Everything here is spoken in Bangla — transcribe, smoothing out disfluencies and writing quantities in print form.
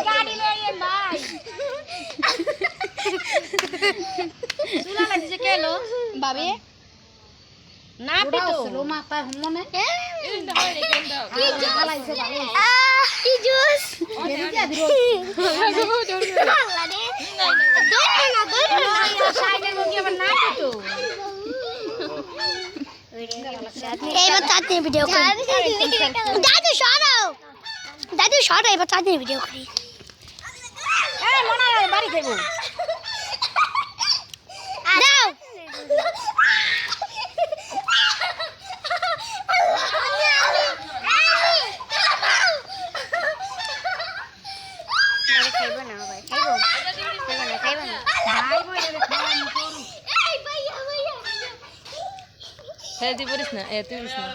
গাড়ি লইয়ে ভাই চুলা লাগিছে কেলো বাবে না পিটো রোমা পা মনে এন্ড হয় রে কেন দাও হালাইছে ভালো কি জুস দেরিয়া দিরো না সাইডের মুখে আবার না পিটো এইবার চাটনি ভিডিও করি দাদু সরাও এবার চাটনি ভিডিও করি এই মনা বাড়ি যাইবো দাও খাইবো না ভাই খাইবো না ভাই বইরে খাওয়া নি করু হ্যাঁ দি বলিস না তুই বলিস না